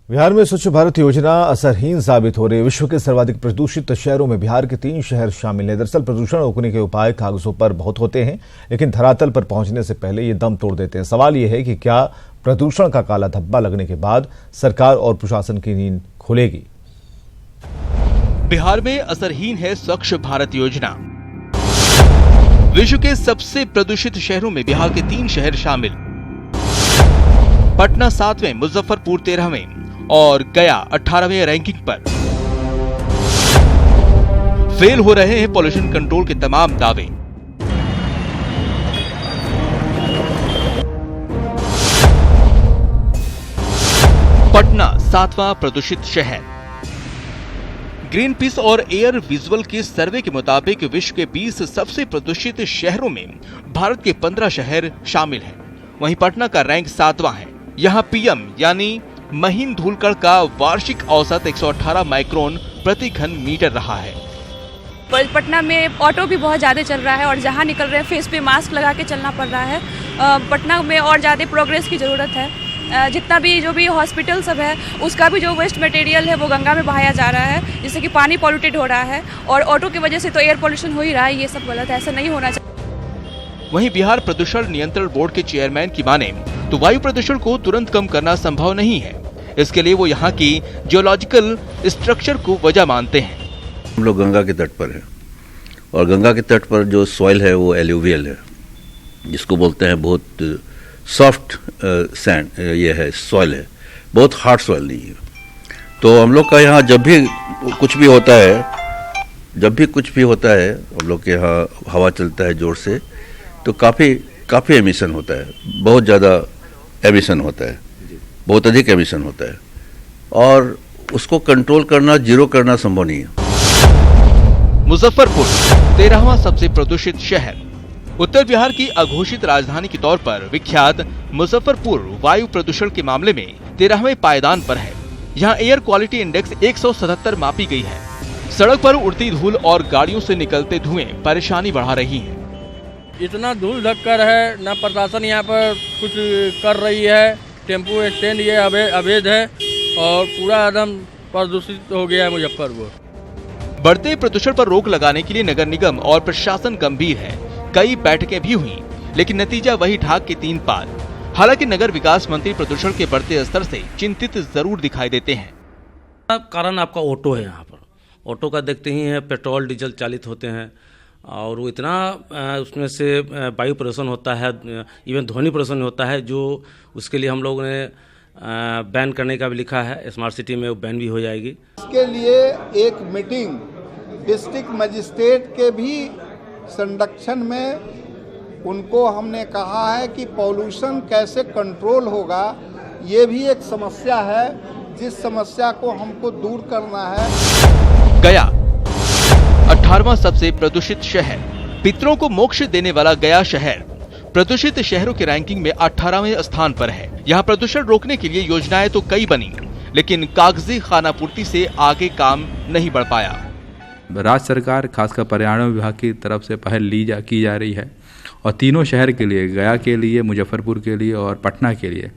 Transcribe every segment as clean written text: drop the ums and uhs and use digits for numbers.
बिहार में स्वच्छ भारत योजना असरहीन साबित हो रही है। विश्व के सर्वाधिक प्रदूषित शहरों में बिहार के 3 शहर शामिल हैं। दरअसल प्रदूषण रोकने के उपाय कागजों पर बहुत होते हैं, लेकिन धरातल पर पहुंचने से पहले ये दम तोड़ देते हैं। सवाल ये है कि क्या प्रदूषण का काला धब्बा लगने के बाद सरकार और प्रशासन की नींद खुलेगी? बिहार में असरहीन है स्वच्छ भारत योजना। विश्व के सबसे प्रदूषित शहरों में बिहार के 3 शहर शामिल। पटना 7वें, मुजफ्फरपुर 13वें और गया 18वें रैंकिंग पर। फेल हो रहे हैं पॉल्यूशन कंट्रोल के तमाम दावे। पटना 7वां प्रदूषित शहर। ग्रीन पीस और एयर विजुअल के सर्वे के मुताबिक विश्व के 20 सबसे प्रदूषित शहरों में भारत के 15 शहर शामिल हैं। वहीं पटना का रैंक 7वां है। यहाँ पीएम यानी महीन धूलकण का वार्षिक औसत 118 माइक्रोन प्रति घन मीटर रहा है। पटना में ऑटो भी बहुत ज़्यादा चल रहा है और जहाँ निकल रहे हैं फेस पे मास्क लगा के चलना पड़ रहा है। पटना में और ज़्यादा प्रोग्रेस की ज़रूरत है। जितना भी जो भी हॉस्पिटल सब है उसका भी जो वेस्ट मटेरियल है वो गंगा में बहाया जा रहा है, जिससे कि पानी पॉल्यूटेड हो रहा है और ऑटो की वजह से तो एयर पोल्यूशन हो ही रहा है। ये सब गलत है, ऐसा नहीं होना चाहिए। वहीं बिहार प्रदूषण नियंत्रण बोर्ड के चेयरमैन की माने तो वायु प्रदूषण को तुरंत कम करना संभव नहीं है। इसके लिए वो यहाँ की जियोलॉजिकल स्ट्रक्चर को वजह मानते हैं। हम लोग गंगा के तट पर हैं और गंगा के तट पर जो सॉइल है वो एल्यूवियल है, जिसको बोलते हैं बहुत सॉफ्ट सैंड ये है, सॉइल है, बहुत हार्ड सॉइल नहीं है। तो हम लोग का यहाँ जब भी कुछ भी होता है हम लोग के यहाँ हवा चलता है जोर से, तो काफ़ी एमिशन होता है, बहुत ज़्यादा एमिशन होता है, बहुत अधिक एमिशन होता है और उसको कंट्रोल करना, जीरो करना संभव नहीं है। मुजफ्फरपुर 13वां सबसे प्रदूषित शहर। उत्तर बिहार की अघोषित राजधानी के तौर पर विख्यात मुजफ्फरपुर वायु प्रदूषण के मामले में 13वें पायदान पर है। यहाँ एयर क्वालिटी इंडेक्स 177 मापी गई है। सड़क पर उड़ती धूल और गाड़ियों से निकलते धुएं परेशानी बढ़ा रही हैं। इतना धूल ढककर है, न प्रशासन यहाँ पर कुछ कर रही है। टेम्पो स्टैंड ये अवैध है और पूरा एकदम प्रदूषित हो गया है मुजफ्फरपुर। बढ़ते प्रदूषण पर रोक लगाने के लिए नगर निगम और प्रशासन गंभीर है। कई बैठकें भी हुई, लेकिन नतीजा वही ढाक के 3 पार। हालांकि नगर विकास मंत्री प्रदूषण के बढ़ते स्तर से चिंतित जरूर दिखाई देते हैं। कारण आपका ऑटो है। यहाँ पर ऑटो का देखते ही है, पेट्रोल डीजल चालित होते हैं और वो इतना उसमें से वायु प्रदूषण होता है, इवन ध्वनि प्रदूषण होता है, जो उसके लिए हम लोगों ने बैन करने का भी लिखा है। स्मार्ट सिटी में वो बैन भी हो जाएगी। इसके लिए एक मीटिंग डिस्ट्रिक्ट मजिस्ट्रेट के भी संरक्षण में उनको हमने कहा है कि पॉल्यूशन कैसे कंट्रोल होगा, ये भी एक समस्या है, जिस समस्या को हमको दूर करना है। गया 18वां सबसे प्रदूषित शहर। पितरों को मोक्ष देने वाला गया शहर प्रदूषित शहरों की रैंकिंग में 18वें स्थान पर है। यहाँ प्रदूषण रोकने के लिए योजनाएं तो कई बनी, लेकिन कागजी खानापूर्ति से आगे काम नहीं बढ़ पाया। राज्य सरकार खासकर पर्यावरण विभाग की तरफ से पहल की जा रही है और तीनों शहर के लिए, गया के लिए, मुजफ्फरपुर के लिए और पटना के लिए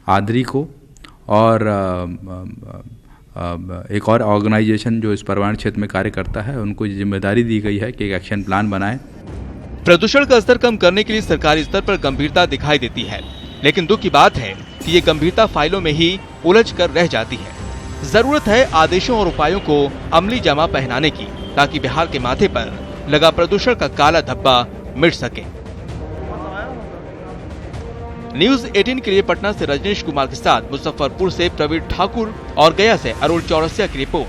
आदरी को और एक और ऑर्गेनाइजेशन जो इस पर्यावरण क्षेत्र में कार्य करता है, उनको जिम्मेदारी दी गई है कि एक एक्शन प्लान बनाएं। प्रदूषण का स्तर कम करने के लिए सरकारी स्तर पर गंभीरता दिखाई देती है, लेकिन दुख की बात है कि ये गंभीरता फाइलों में ही उलझ कर रह जाती है। जरूरत है आदेशों और उपायों को अमली जामा पहनाने की, ताकि बिहार के माथे पर लगा प्रदूषण का काला धब्बा मिट सके। न्यूज़ 18 के लिए पटना से रजनीश कुमार के साथ मुजफ्फरपुर से प्रवीण ठाकुर और गया से अरुण चौरसिया की रिपोर्ट।